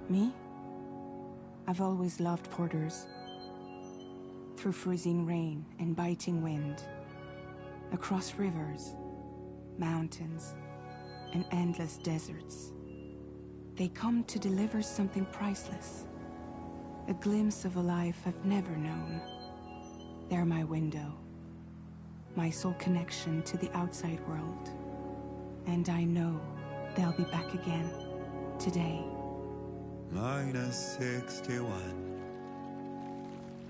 Me? I've always loved porters. Through freezing rain and biting wind, across rivers, mountains, and endless deserts, they come to deliver something priceless, a glimpse of a life I've never known. They're my window, my sole connection to the outside world. And I know they'll be back again, today. Minus 61.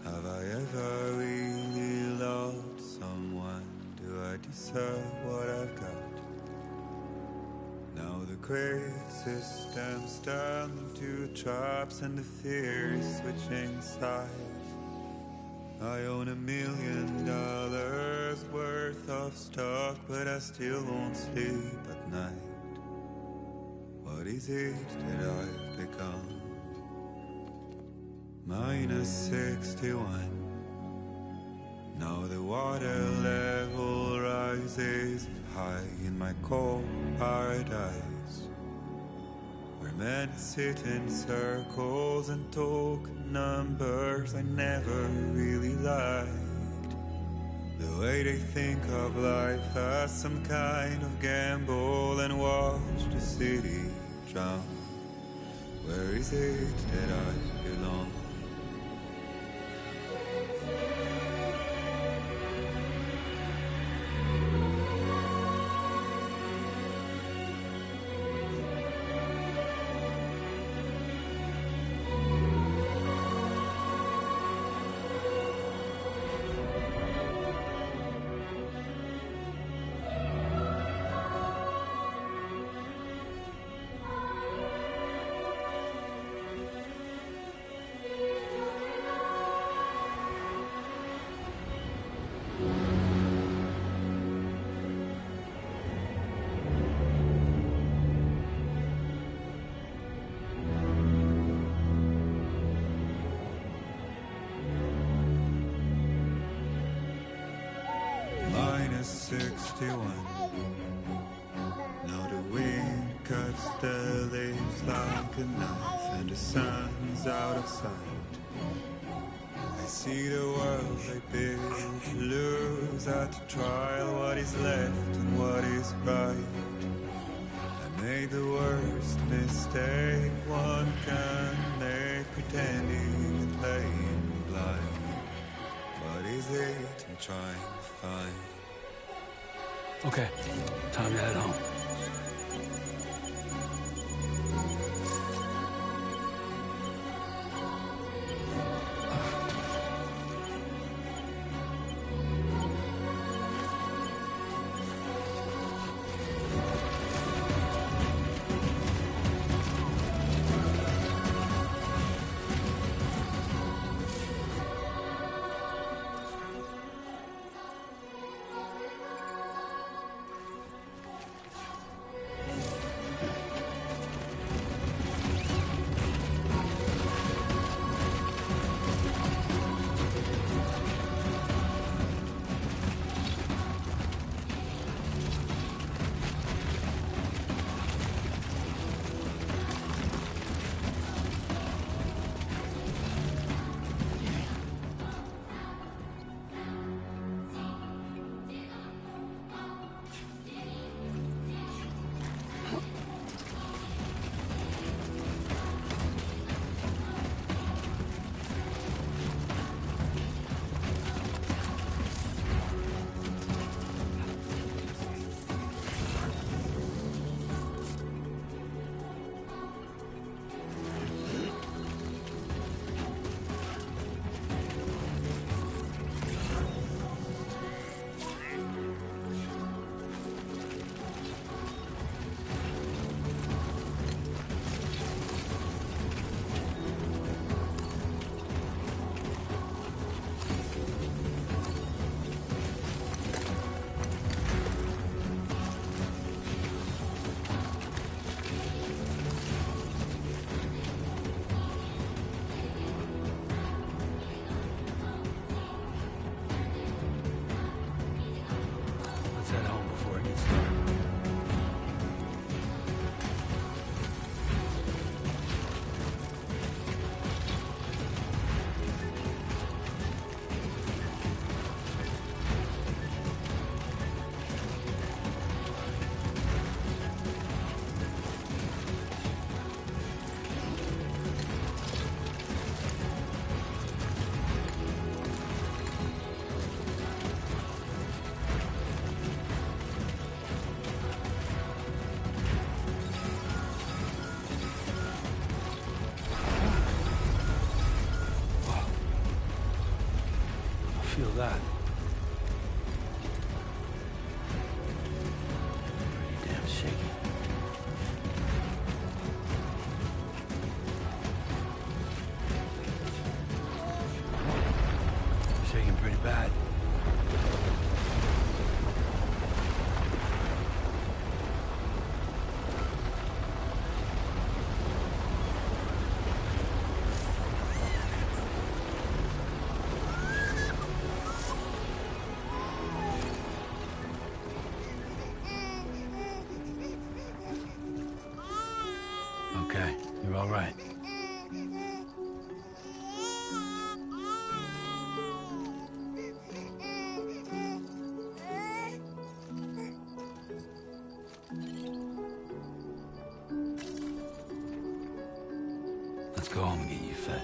Have I ever really loved someone? Do I deserve what I've got? Now the great systems turn into traps and the fear is switching sides. I own $1 million worth of stock, but I still won't sleep at night. What is it that I've become? Minus 61. Now the water level rises high in my cold paradise, where men sit in circles and talk numbers I never really liked. The way they think of life as some kind of gamble and watch the city drown. Where is it that I belong? Minus 61. Now the wind cuts the leaves like a knife and the sun's out of sight. I see the world they build to lose at the trial, what is left and what is right. I made the worst mistake one can make, pretending and playing blind. What is it I'm trying to find? Okay, time to head home. shaking. Shaking pretty bad. Okay, you're all right. Let's go home and get you fed.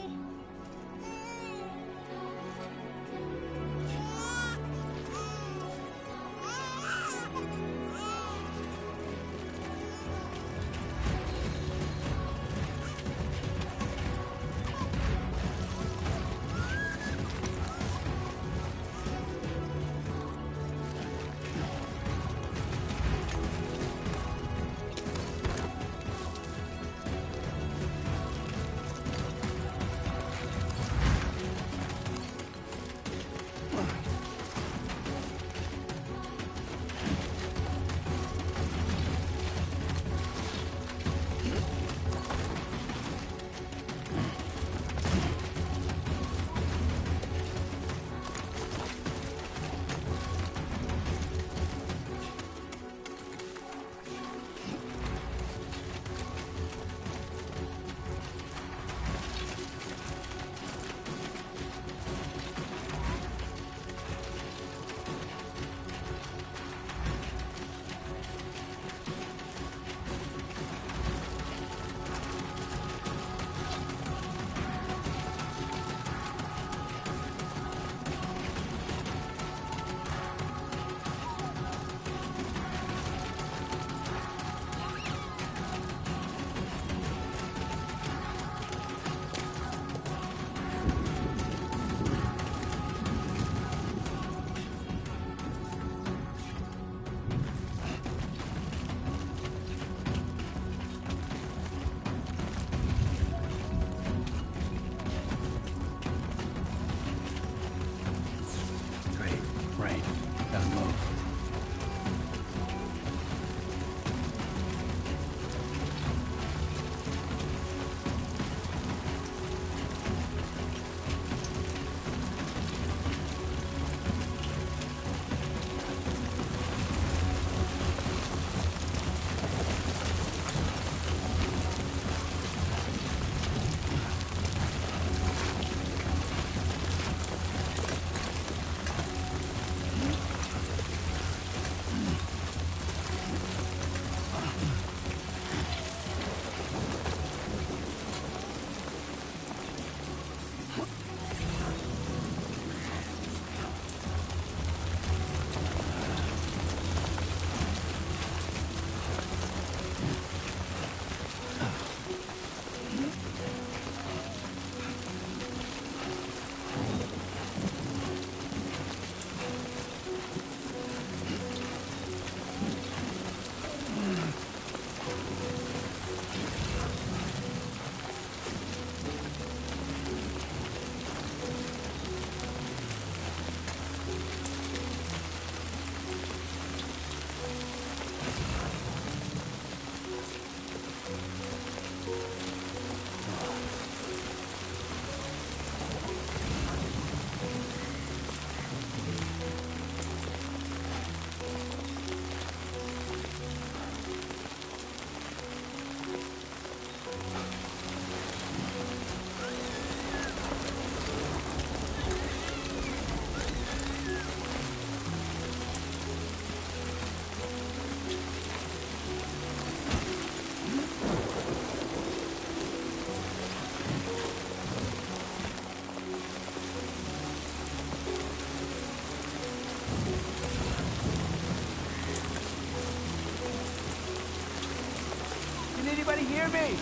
Anybody hear me?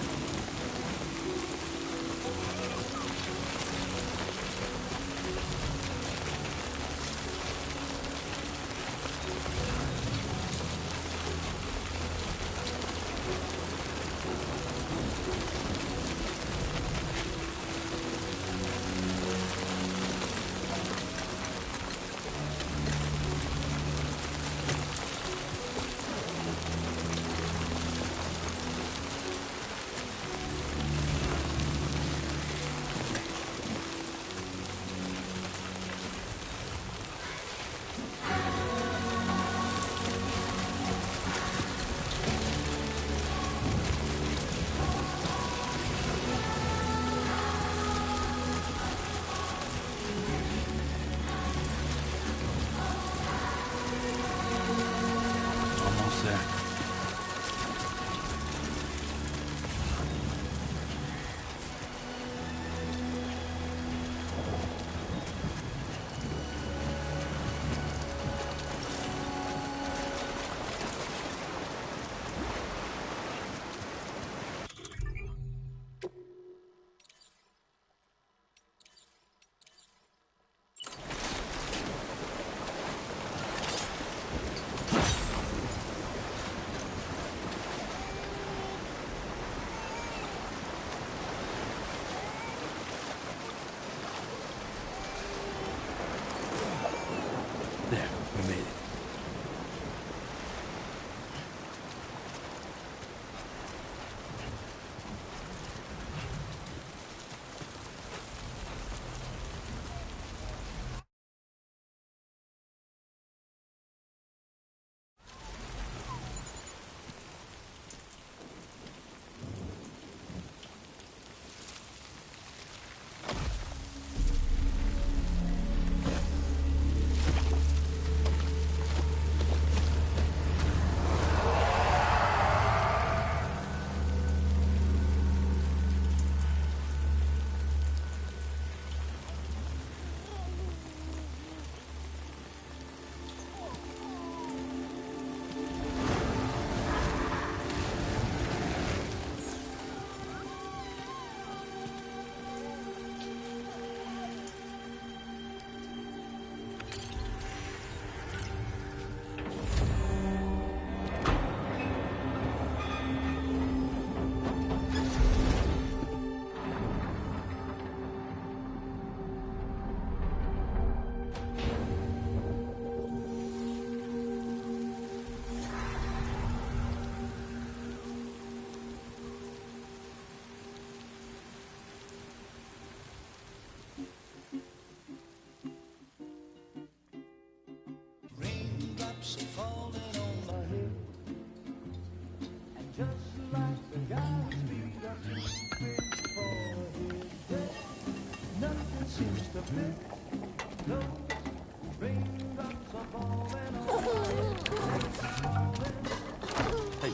Hey.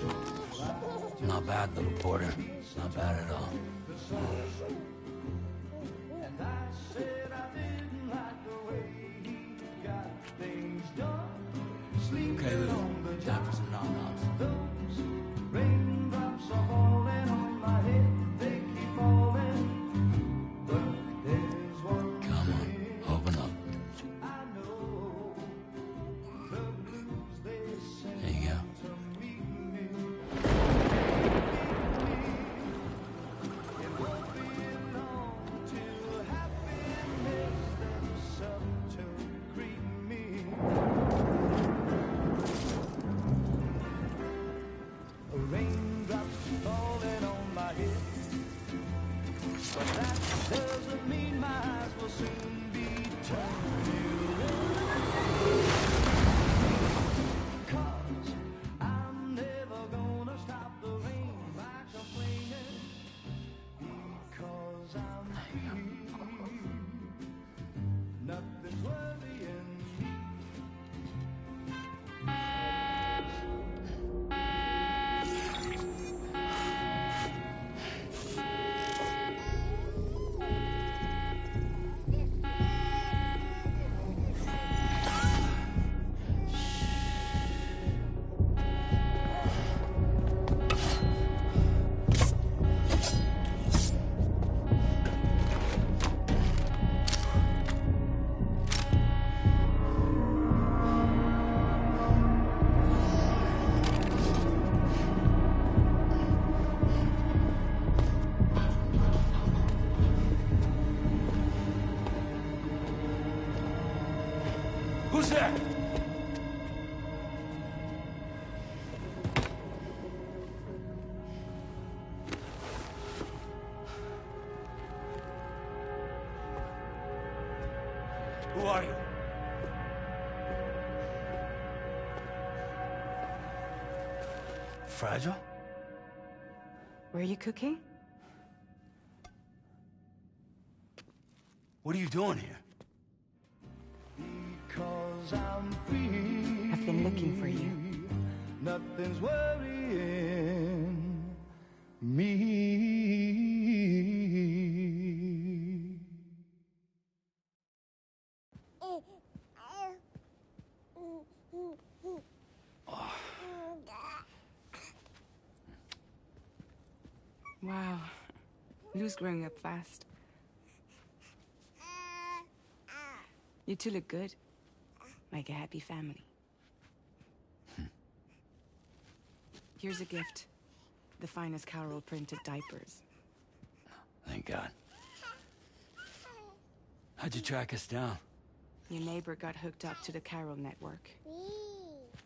Not bad, little porter. Not bad at all. Okay, little. Time for some nom-noms. Raindrops are falling on my head, they keep falling. But there's one Come on, open up. I know, the blues they sing There you go. to meet me. It won't be long till happiness steps up to greet me. Raindrops falling on my head, but that doesn't mean my eyes will soon be turning red. 'Cause I'm never gonna stop the rain by complaining, because I'm free. Nothing's worrying me. Who's there? Who are you? Fragile? Were you cooking? What are you doing here? Because I'm free. I've been looking for you. Nothing's worrying me. Wow. Lou's growing up fast. You two look good. Like a happy family. Here's a gift. The finest Carol printed diapers. Thank God. How'd you track us down? Your neighbor got hooked up to the Carol network.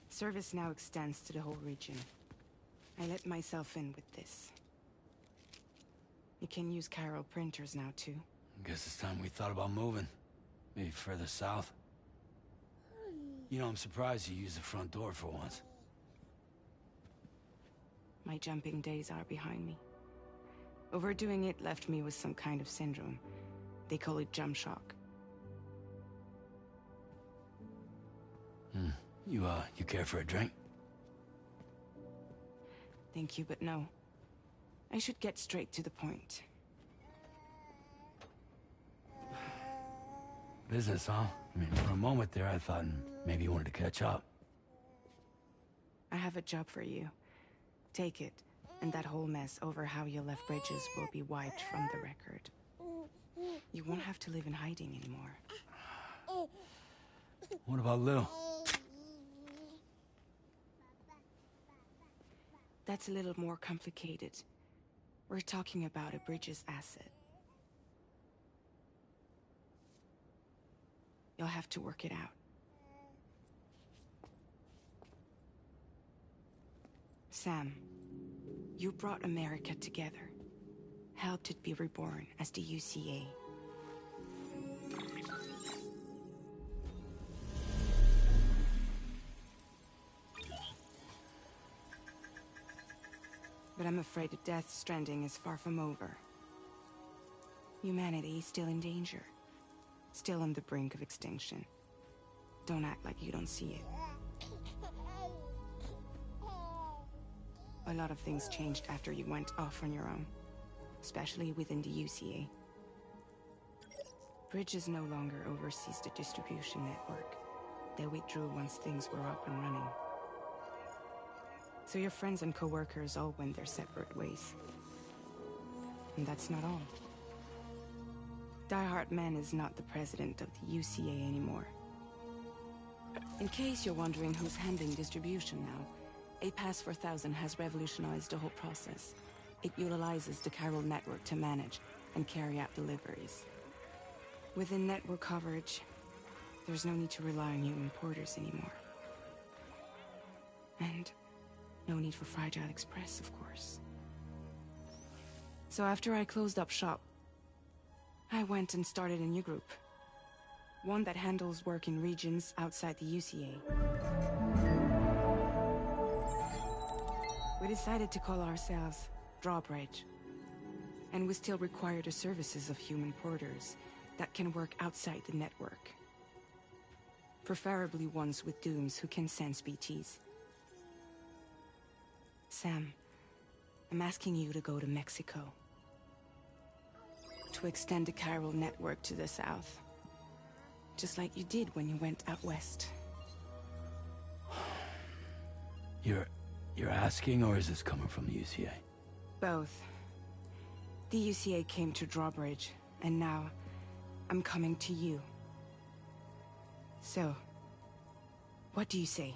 Service now extends to the whole region. I let myself in with this. You can use Carol printers now too. Guess it's time we thought about moving. Maybe further south. You know, I'm surprised you used the front door for once. My jumping days are behind me. Overdoing it left me with some kind of syndrome. They call it jump shock. You care for a drink? Thank you, but no. I should get straight to the point. Business, huh? I mean, for a moment there, I thought maybe you wanted to catch up. I have a job for you. Take it, and that whole mess over how you left bridges will be wiped from the record. You won't have to live in hiding anymore. What about Lil? That's a little more complicated. We're talking about a bridges asset. You'll have to work it out. Sam, you brought America together. Helped it be reborn as the UCA. But I'm afraid the death stranding is far from over. Humanity is still in danger. Still on the brink of extinction. Don't act like you don't see it. A lot of things changed after you went off on your own, especially within the UCA. Bridges no longer oversees the distribution network. They withdrew once things were up and running. So your friends and co-workers all went their separate ways. And that's not all. Die Hartman is not the president of the UCA anymore. In case you're wondering who's handling distribution now, A Pass 4000 has revolutionized the whole process. It utilizes the chiral network to manage and carry out deliveries. Within network coverage, there's no need to rely on human porters anymore. And no need for Fragile Express, of course. So after I closed up shop, I went and started a new group. One that handles work in regions outside the UCA. We decided to call ourselves Drawbridge. And we still require the services of human porters that can work outside the network. Preferably ones with dooms who can sense BTs. Sam, I'm asking you to go to Mexico. To extend the chiral network to the south. Just like you did when you went out west. You're asking, or is this coming from the UCA? Both. The UCA came to Drawbridge, and now I'm coming to you. So, what do you say?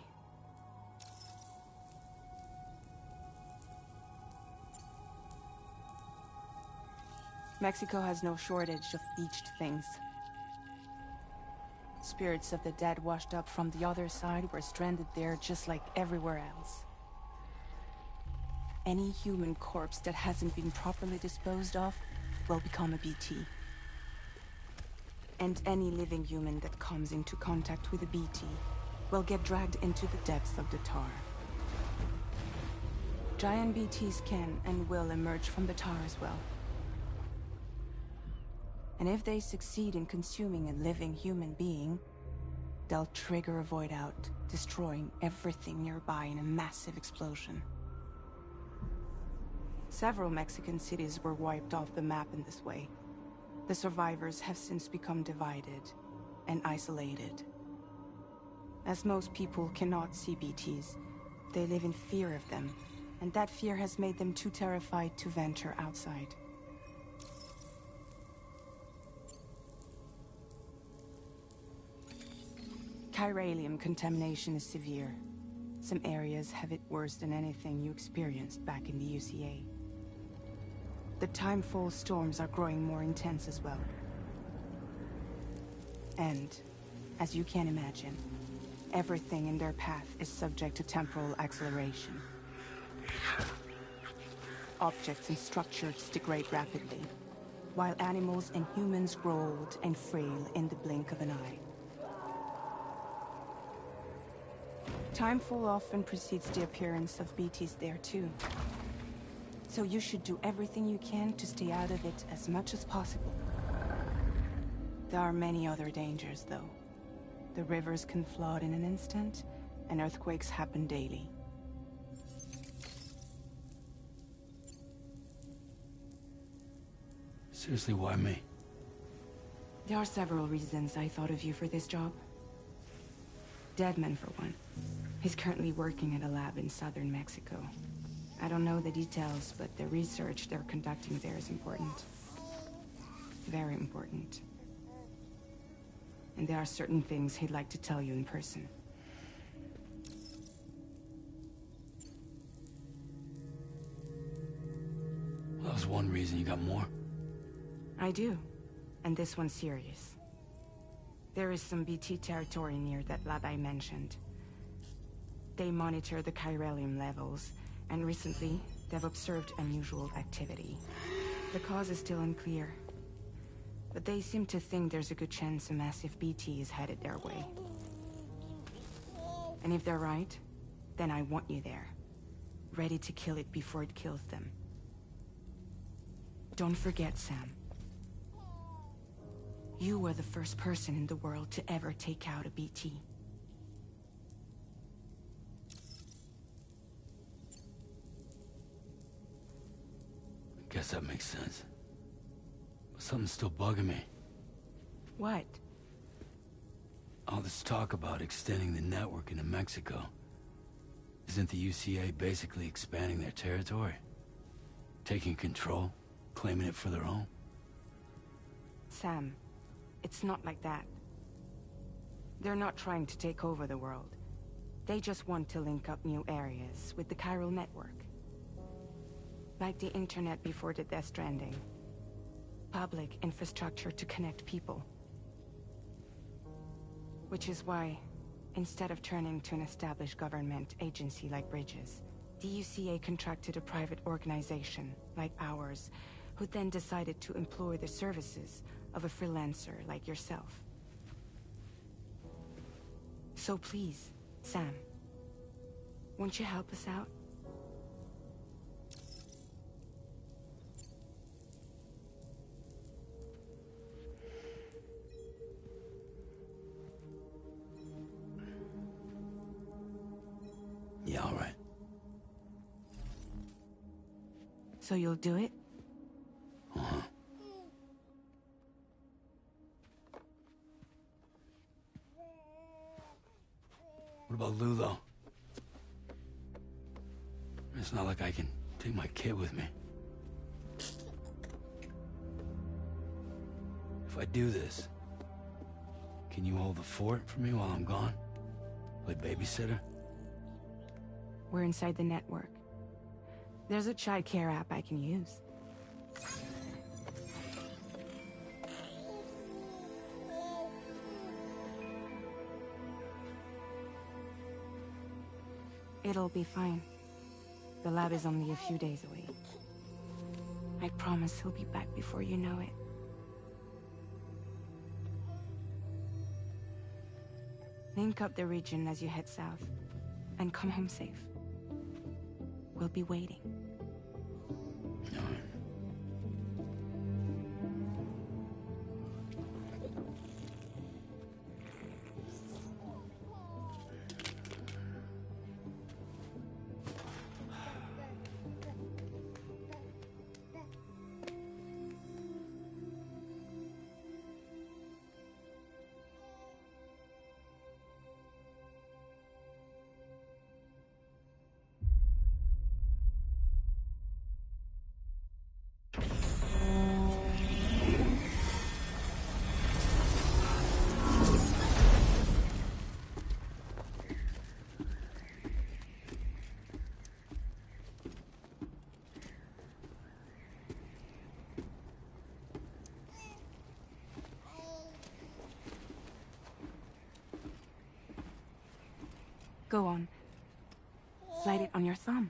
Mexico has no shortage of beached things. Spirits of the dead washed up from the other side were stranded there just like everywhere else. Any human corpse that hasn't been properly disposed of will become a BT. And any living human that comes into contact with a BT will get dragged into the depths of the tar. Giant BTs can and will emerge from the tar as well. And if they succeed in consuming a living human being, they'll trigger a void out, destroying everything nearby in a massive explosion. Several Mexican cities were wiped off the map in this way. The survivors have since become divided and isolated. As most people cannot see BTs, they live in fear of them, and that fear has made them too terrified to venture outside. Chiralium contamination is severe. Some areas have it worse than anything you experienced back in the UCA. The timefall storms are growing more intense as well. And, as you can imagine, everything in their path is subject to temporal acceleration. Objects and structures degrade rapidly, while animals and humans grow old and frail in the blink of an eye. Timefall often precedes the appearance of BTs there too. So you should do everything you can to stay out of it as much as possible. There are many other dangers though. The rivers can flood in an instant, and earthquakes happen daily. Seriously, why me? There are several reasons I thought of you for this job. Deadman, for one. He's currently working at a lab in southern Mexico. I don't know the details, but the research they're conducting there is important. Very important. And there are certain things he'd like to tell you in person. Well, that was one reason. You got more? I do. And this one's serious. There is some BT territory near that lab I mentioned. They monitor the chiralium levels, and recently, they've observed unusual activity. The cause is still unclear, but they seem to think there's a good chance a massive BT is headed their way. And if they're right, then I want you there, ready to kill it before it kills them. Don't forget, Sam. You were the first person in the world to ever take out a BT. Guess that makes sense. But something's still bugging me. What? All this talk about extending the network into Mexico. Isn't the UCA basically expanding their territory? Taking control? Claiming it for their own? Sam, it's not like that. They're not trying to take over the world. They just want to link up new areas with the chiral network. Like the internet before the Death Stranding. Public infrastructure to connect people. Which is why, instead of turning to an established government agency like Bridges, the UCA contracted a private organization, like ours, who then decided to employ the services of a freelancer like yourself. So please, Sam, won't you help us out? Yeah, all right. So you'll do it? Uh-huh. What about Lou, though? It's not like I can take my kid with me. If I do this, can you hold the fort for me while I'm gone? Play babysitter? We're inside the network. There's a child care app I can use. It'll be fine. The lab is only a few days away. I promise he'll be back before you know it. Link up the region as you head south, and come home safe. We'll be waiting. Go on. Slide it on your thumb.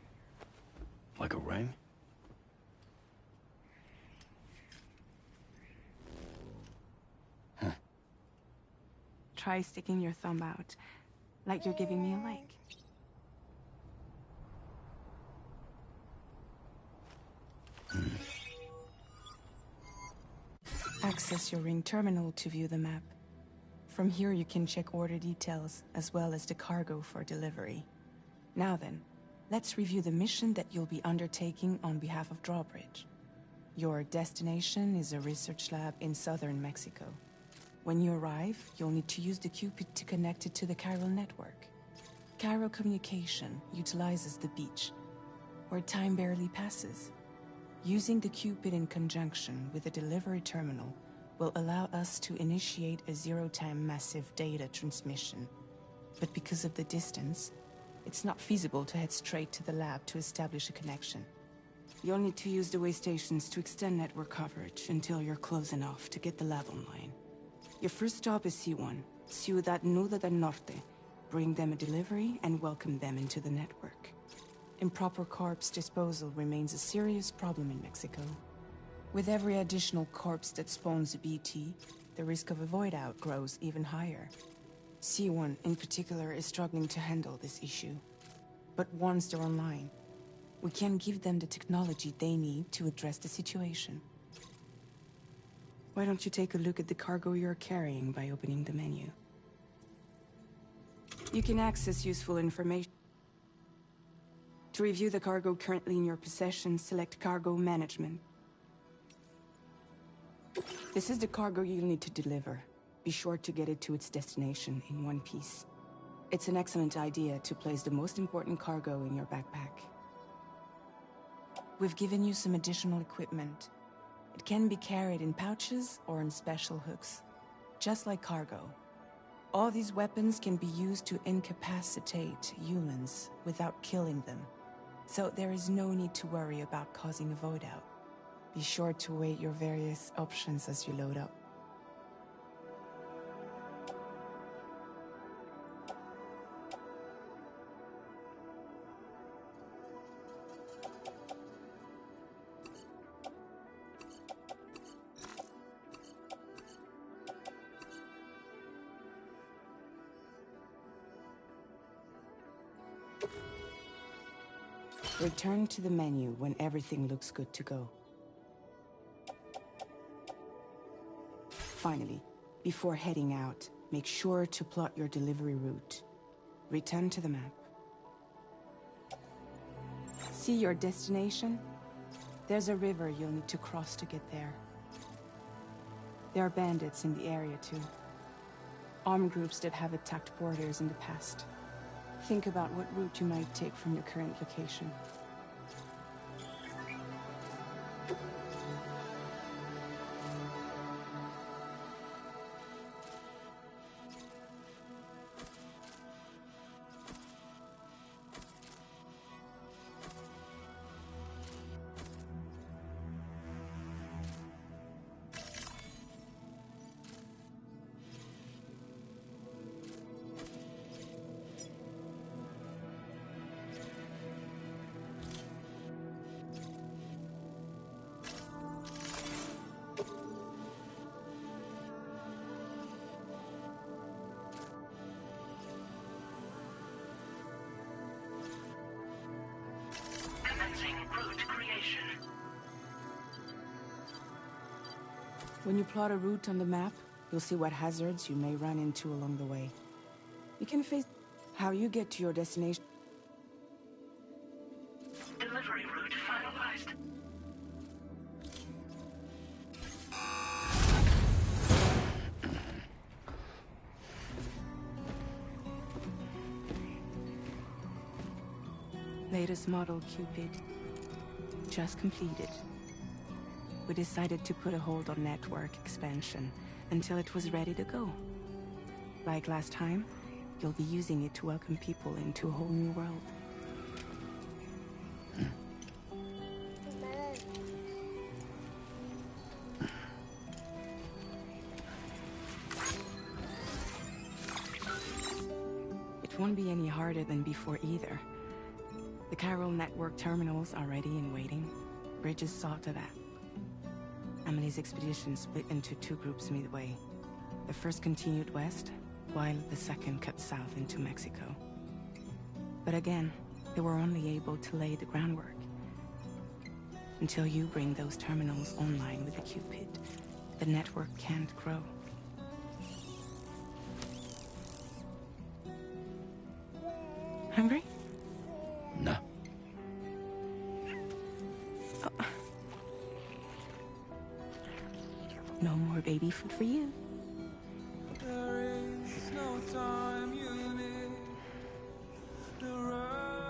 Like a ring? Huh. Try sticking your thumb out, like you're giving me a like. Access your ring terminal to view the map. From here you can check order details, as well as the cargo for delivery. Now then, let's review the mission that you'll be undertaking on behalf of Drawbridge. Your destination is a research lab in southern Mexico. When you arrive, you'll need to use the Cupid to connect it to the chiral network. Chiral communication utilizes the beach, where time barely passes. Using the Cupid in conjunction with a delivery terminal will allow us to initiate a zero-time massive data transmission. But because of the distance, it's not feasible to head straight to the lab to establish a connection. You'll need to use the way stations to extend network coverage until you're close enough to get the lab online. Your first stop is C1, Ciudad Nuda del Norte. Bring them a delivery and welcome them into the network. Improper corpse disposal remains a serious problem in Mexico. With every additional corpse that spawns a BT, the risk of a void out grows even higher. C1 in particular is struggling to handle this issue. But once they're online, we can give them the technology they need to address the situation. Why don't you take a look at the cargo you're carrying by opening the menu? You can access useful information. To review the cargo currently in your possession, select Cargo Management. This is the cargo you'll need to deliver. Be sure to get it to its destination in one piece. It's an excellent idea to place the most important cargo in your backpack. We've given you some additional equipment. It can be carried in pouches or in special hooks, just like cargo. All these weapons can be used to incapacitate humans without killing them. So there is no need to worry about causing a void out. Be sure to weigh your various options as you load up. Return to the menu when everything looks good to go. Finally, before heading out, make sure to plot your delivery route. Return to the map. See your destination? There's a river you'll need to cross to get there. There are bandits in the area too. Armed groups that have attacked borders in the past. Think about what route you might take from your current location. When you plot a route on the map, you'll see what hazards you may run into along the way. You can face how you get to your destination. Delivery route finalized. Latest model Cupid. Just completed. We decided to put a hold on network expansion until it was ready to go. Like last time, you'll be using it to welcome people into a whole new world. It won't be any harder than before either. The Chiral network terminals are ready and waiting. Bridges saw to that. Emily's expedition split into two groups midway. The first continued west, while the second cut south into Mexico. But again, they were only able to lay the groundwork. Until you bring those terminals online with the Cupid, the network can't grow. Hungry? No. Oh. No more baby food for you.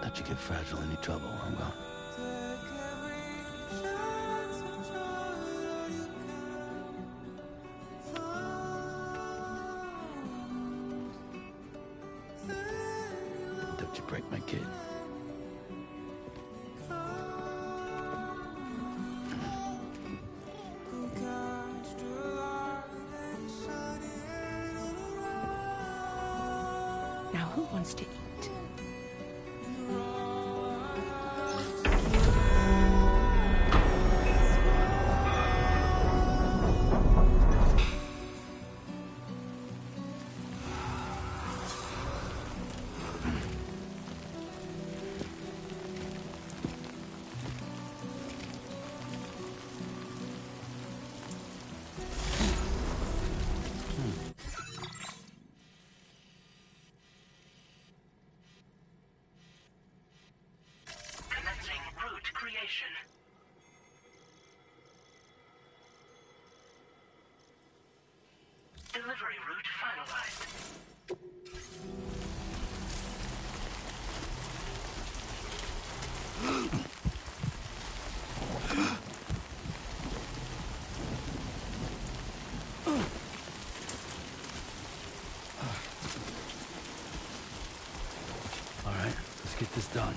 Don't you get fragile any trouble, I'm gone. Don't you break my kid. Now who wants to eat? creation. Delivery route finalized. All right, let's get this done.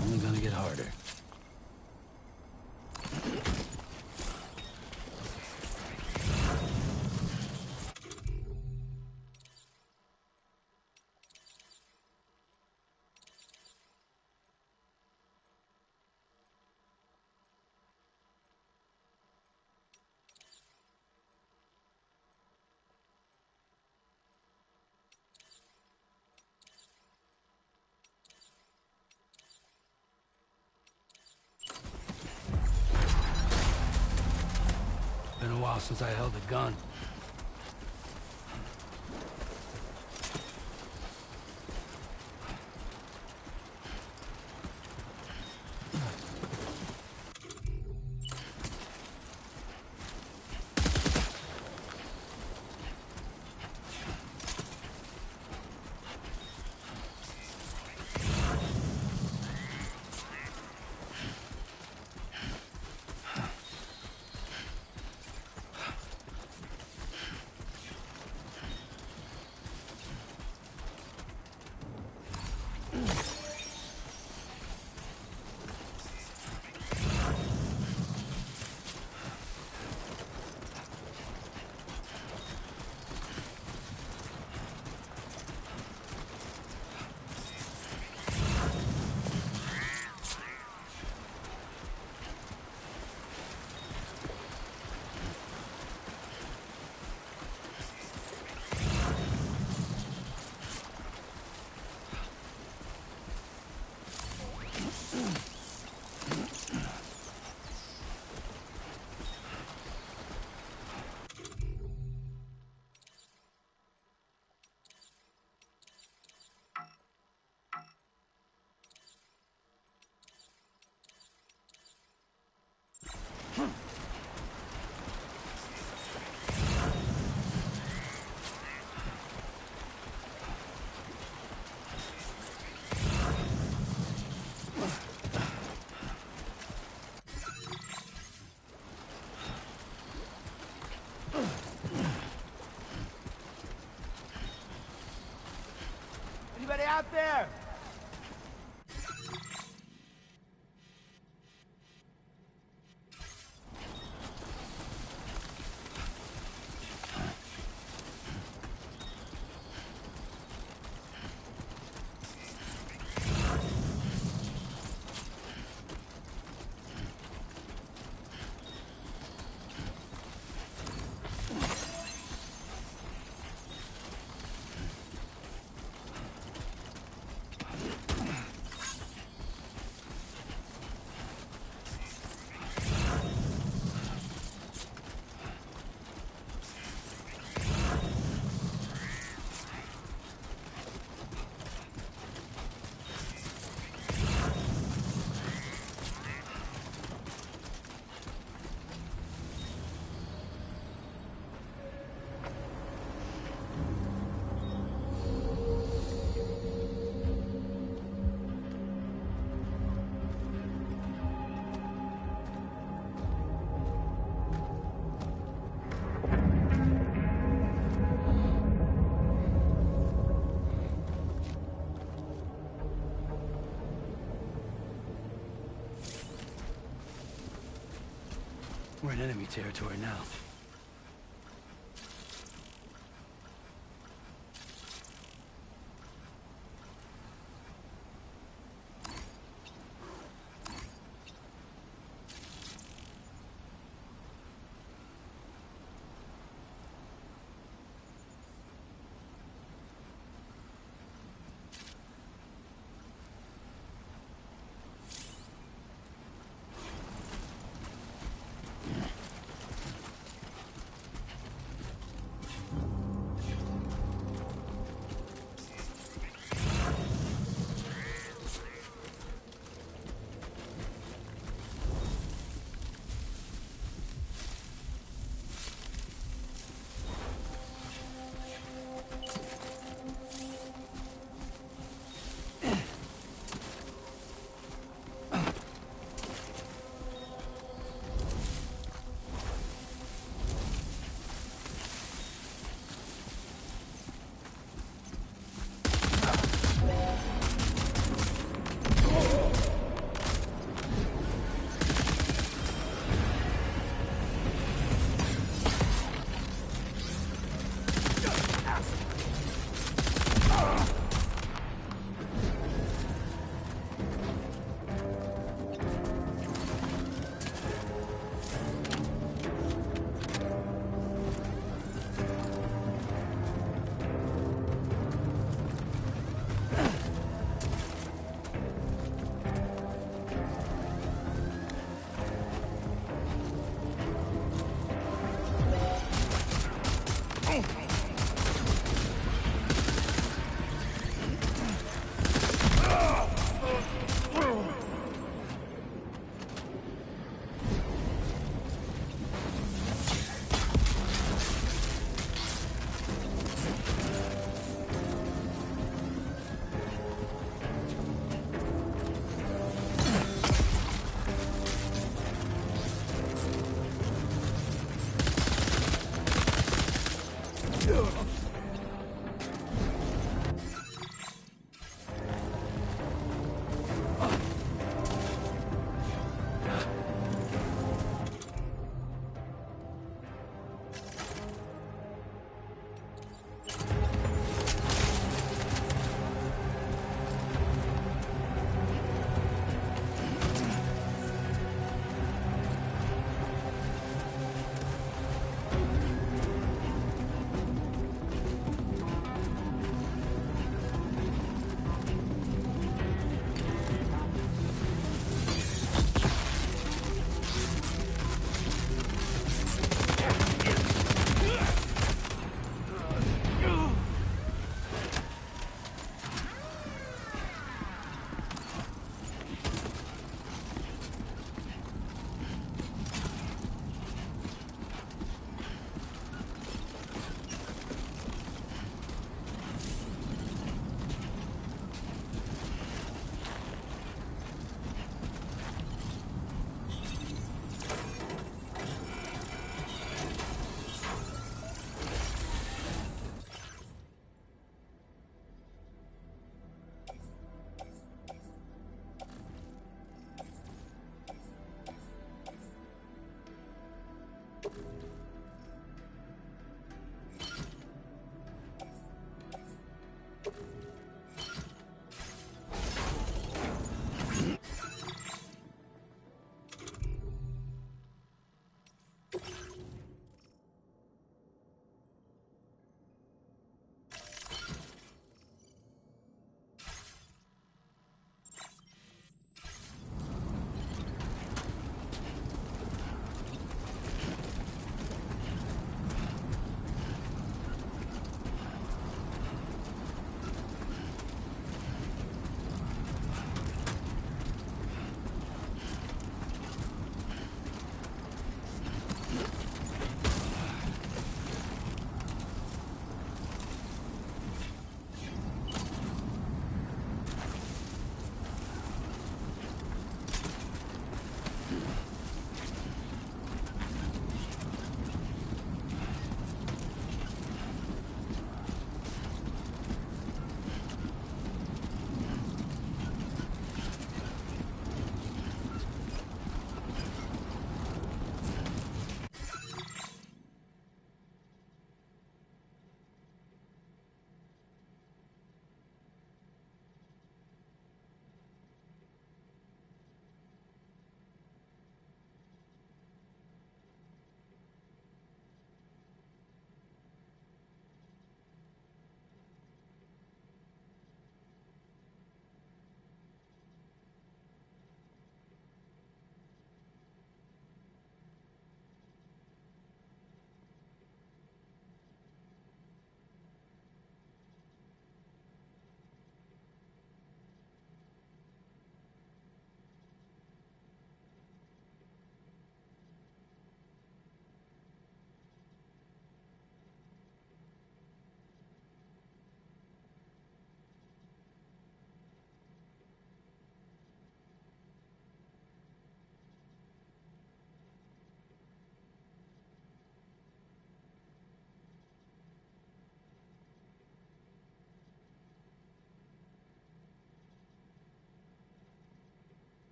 Only gonna get harder. Been a while since I held a gun. Anybody out there? We're in enemy territory now.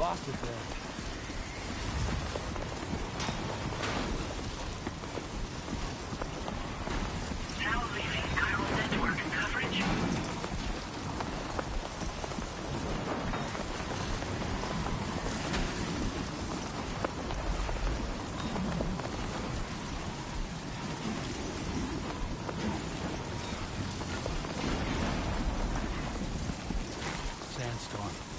lost it there. Now leaving chiral network coverage. Sandstorm.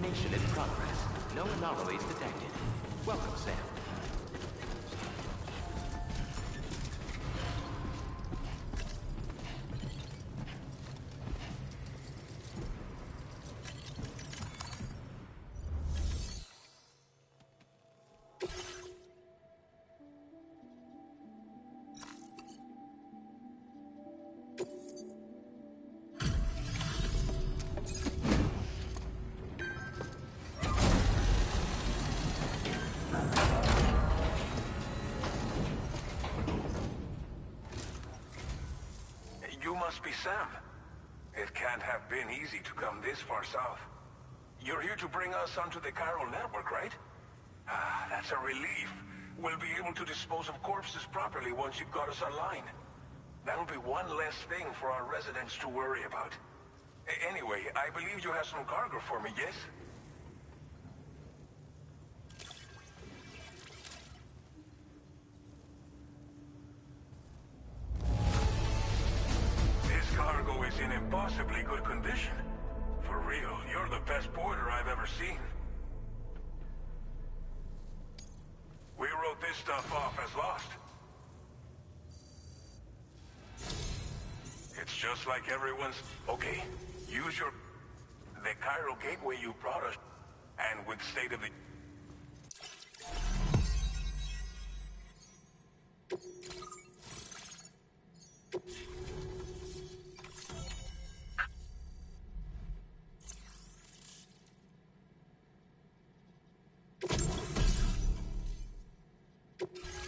Decontamination in progress. No anomalies detected. Welcome, Sam. You must be Sam. It can't have been easy to come this far south. You're here to bring us onto the chiral network, right? Ah, that's a relief. We'll be able to dispose of corpses properly once you've got us online. That'll be one less thing for our residents to worry about. Anyway, I believe you have some cargo for me, yes? This cargo is in impossibly good condition. For real, you're the best porter I've ever seen. We wrote this stuff off as lost. It's just like everyone's... Okay, use your... the chiral gateway you brought us, and with state of the...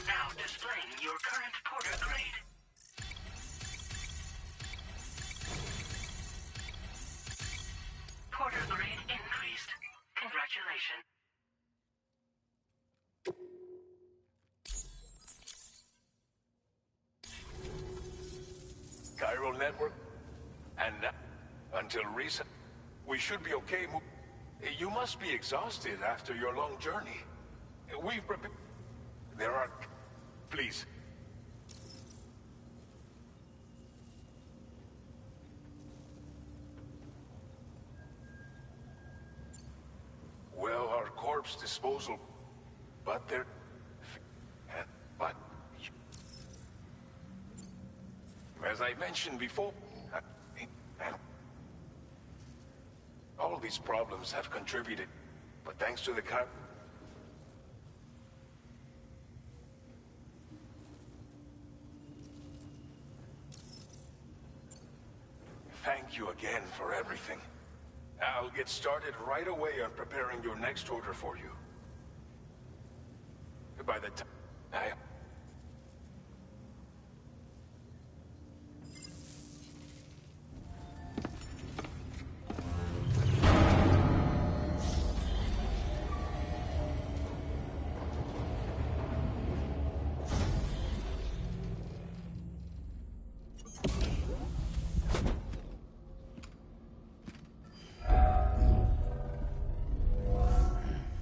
Now displaying your current porter grade. Porter grade increased. Congratulations. Chiral network? And until recent, we should be okay. You must be exhausted after your long journey. We've prepared... There are... Please. Well, our corpse disposal... But they're... But... As I mentioned before... All these problems have contributed. But thanks to the Thank you again for everything. I'll get started right away on preparing your next order for you. By the time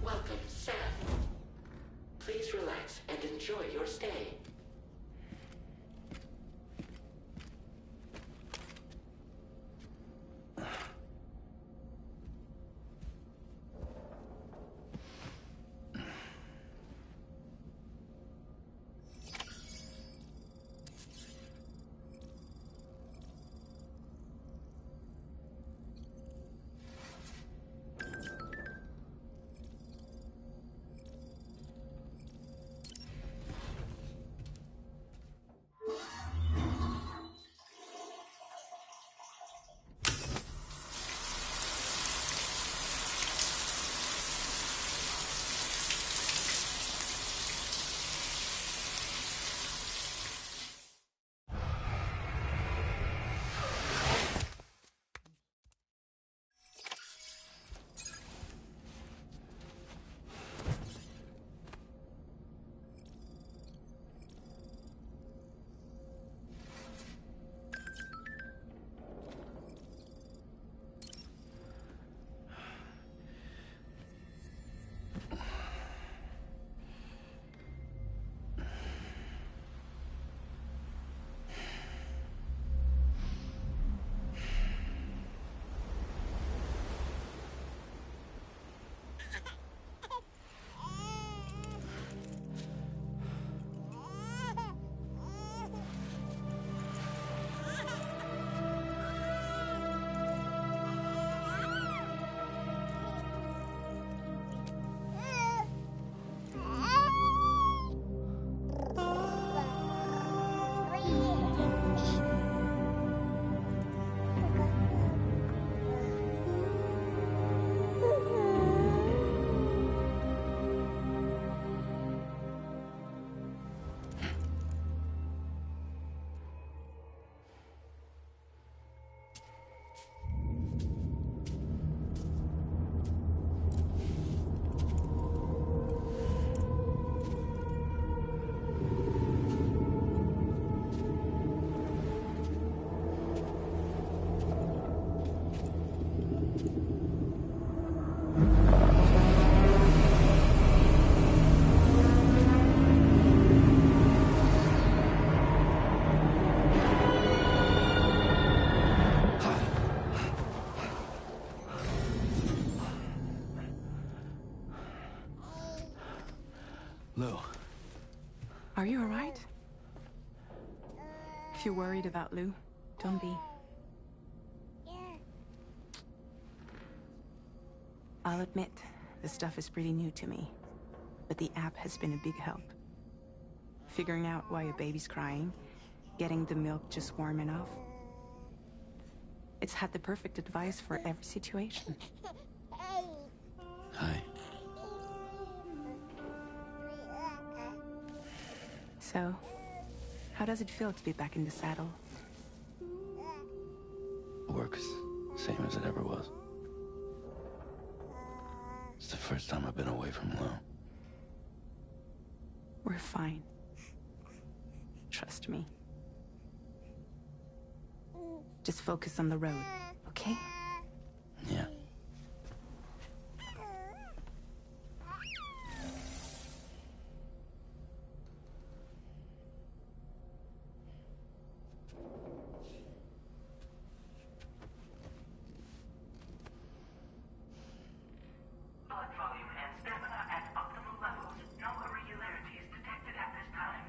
Welcome, Sam. Please relax and enjoy your stay. If you're worried about Lou, don't be. I'll admit, this stuff is pretty new to me, but the app has been a big help. Figuring out why a baby's crying, getting the milk just warm enough. It's had the perfect advice for every situation. Hi. So, how does it feel to be back in the saddle? Works same as it ever was. It's the first time I've been away from Lou. We're fine. Trust me. Just focus on the road, okay? Yeah. Blood volume and stamina at optimal levels. No irregularities detected at this time.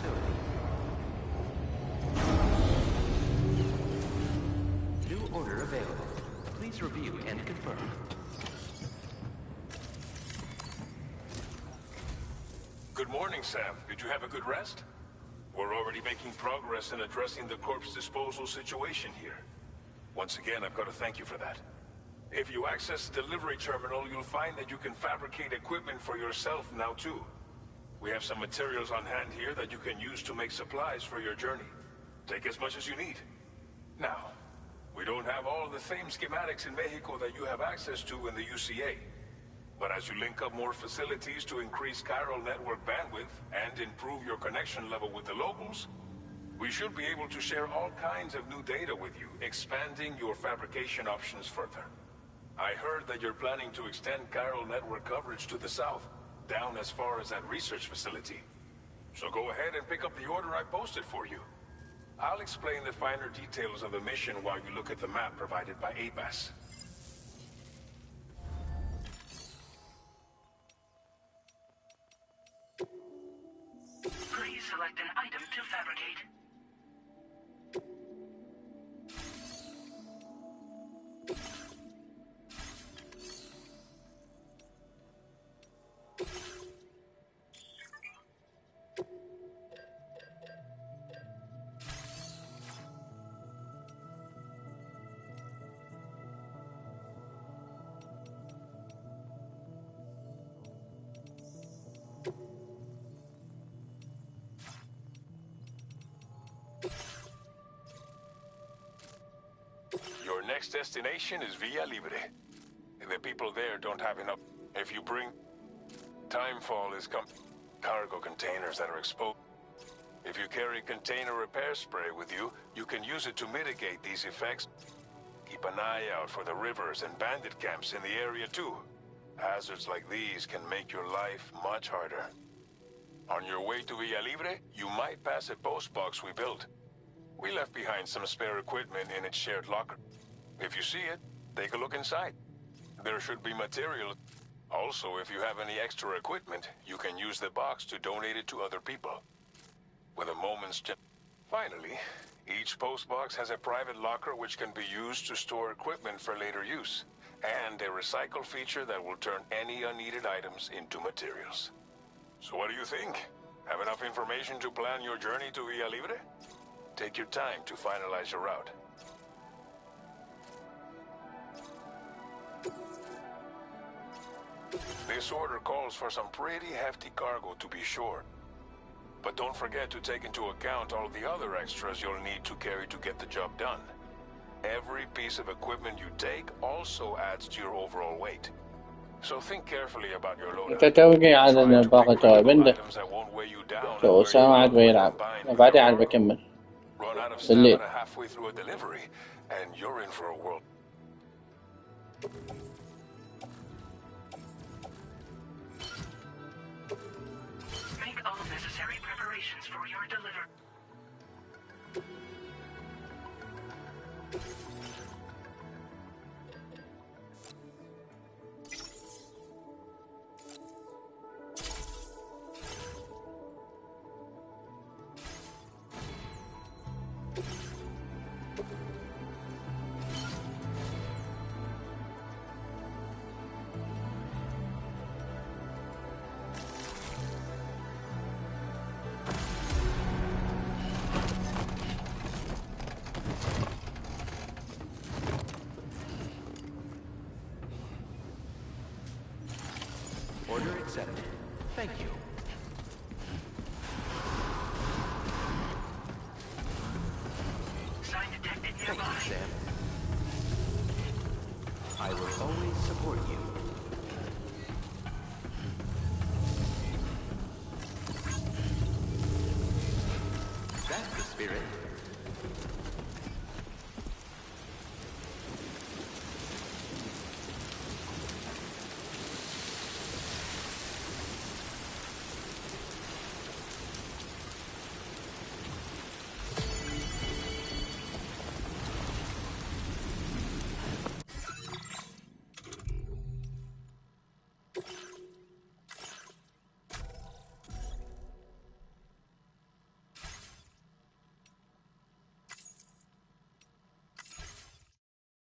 facility. New order available. Please review and confirm. Good morning, Sam. Did you have a good rest? We're already making progress in addressing the corpse disposal situation here. Once again, I've got to thank you for that. If you access the delivery terminal, you'll find that you can fabricate equipment for yourself now too. We have some materials on hand here that you can use to make supplies for your journey. Take as much as you need. Now, we don't have all the same schematics in Mexico that you have access to in the UCA. But as you link up more facilities to increase chiral network bandwidth and improve your connection level with the locals, we should be able to share all kinds of new data with you, expanding your fabrication options further. I heard that you're planning to extend chiral network coverage to the south, down as far as that research facility. So go ahead and pick up the order I posted for you. I'll explain the finer details of the mission while you look at the map provided by ABAS. Please select an item to fabricate. Your next destination is Villa Libre. The people there don't have enough. If you bring... Timefall is cargo containers that are exposed. If you carry container repair spray with you, you can use it to mitigate these effects. Keep an eye out for the rivers and bandit camps in the area too. Hazards like these can make your life much harder. On your way to Villa Libre, you might pass a post box we built. We left behind some spare equipment in its shared locker. If you see it, take a look inside. There should be material. Also, if you have any extra equipment, you can use the box to donate it to other people. With a moment's Finally, each post box has a private locker which can be used to store equipment for later use, and a recycle feature that will turn any unneeded items into materials. So what do you think? Have enough information to plan your journey to Villa Libre? Take your time to finalize your route. This order calls for some pretty hefty cargo to be sure. But don't forget to take into account all the other extras you'll need to carry to get the job done. Every piece of equipment you take also adds to your overall weight. So think carefully about your load. تتوقع على أن باقي جوابين ساعة واحد ويلعب وبعدين عاد بكمل بالليل. Halfway through a delivery, and you're in for a world. Make all necessary preparations for your delivery. Order accepted. Thank you. Sign detected nearby. Thank you, Sam. I will always support you. That's the spirit.